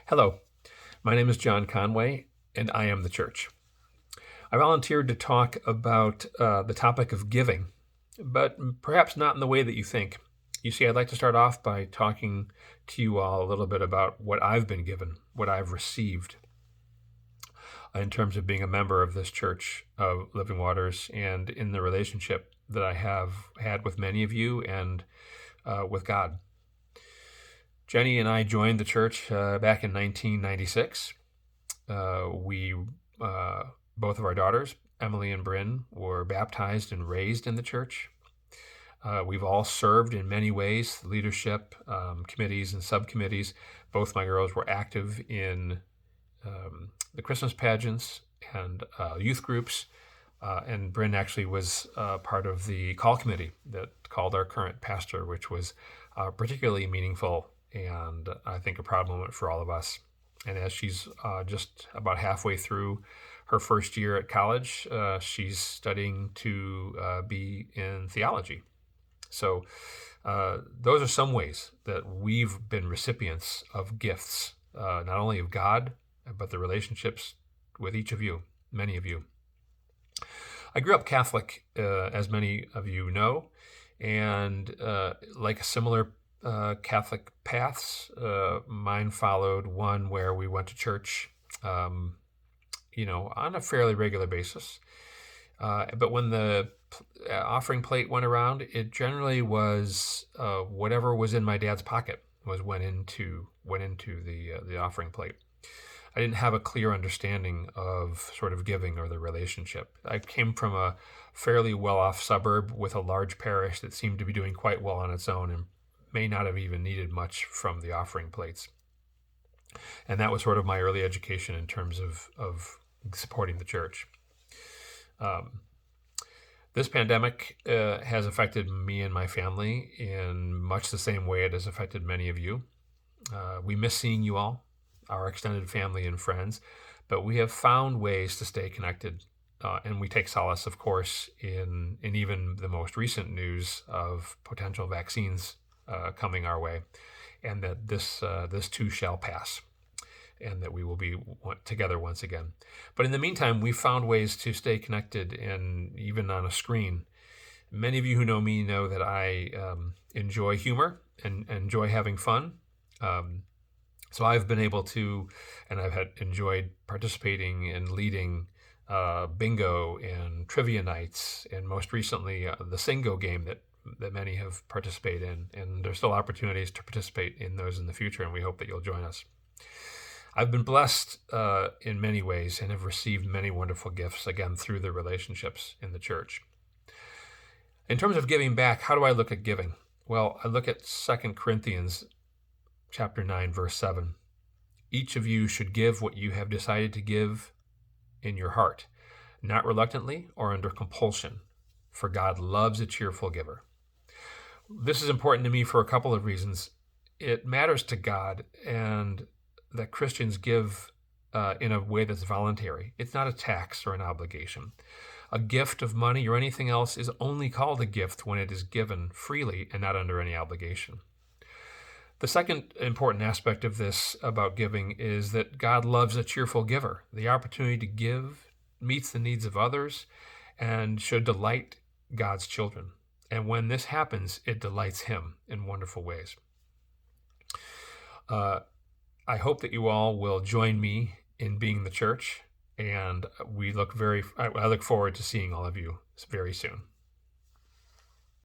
Hello, my name is John Conway, and I am the church. I volunteered to talk about the topic of giving, but perhaps not in the way that you think. You see, I'd like to start off by talking to you all a little bit about what I've been given, what I've received in terms of being a member of this church of Living Waters and in the relationship that I have had with many of you and with God. Jenny and I joined the church back in 1996. We Both of our daughters, Emily and Bryn, were baptized and raised in the church. We've all served in many ways, leadership, committees, and subcommittees. Both my girls were active in the Christmas pageants and youth groups. And Bryn actually was part of the call committee that called our current pastor, which was particularly meaningful and I think a proud moment for all of us. And as she's just about halfway through her first year at college, she's studying to be in theology. So those are some ways that we've been recipients of gifts, not only of God, but the relationships with each of you, many of you. I grew up Catholic, as many of you know, and like similar Catholic paths, mine followed one where we went to church, on a fairly regular basis. But when the offering plate went around, it generally was whatever was in my dad's pocket went into the offering plate. I didn't have a clear understanding of sort of giving or the relationship. I came from a fairly well-off suburb with a large parish that seemed to be doing quite well on its own and may not have even needed much from the offering plates. And that was sort of my early education in terms of supporting the church. This pandemic has affected me and my family in much the same way it has affected many of you. We miss seeing you all, our extended family and friends, but we have found ways to stay connected. And we take solace, of course, in even the most recent news of potential vaccines coming our way, and that this too shall pass, and that we will be together once again. But in the meantime, we've found ways to stay connected, and even on a screen. Many of you who know me know that I enjoy humor and enjoy having fun. So I've been able to, and I've enjoyed participating and leading bingo and trivia nights, and most recently the Singo game that many have participated in. And there's still opportunities to participate in those in the future, and we hope that you'll join us. I've been blessed in many ways and have received many wonderful gifts, again, through the relationships in the church. In terms of giving back, how do I look at giving? Well, I look at 2 Corinthians chapter 9, verse 7. Each of you should give what you have decided to give in your heart, not reluctantly or under compulsion, for God loves a cheerful giver. This is important to me for a couple of reasons. It matters to God, and that Christians give in a way that's voluntary. It's not a tax or an obligation. A gift of money or anything else is only called a gift when it is given freely and not under any obligation. The second important aspect of this about giving is that God loves a cheerful giver. The opportunity to give meets the needs of others and should delight God's children. And when this happens, it delights Him in wonderful ways. I hope that you all will join me in being the church, and I look forward to seeing all of you very soon.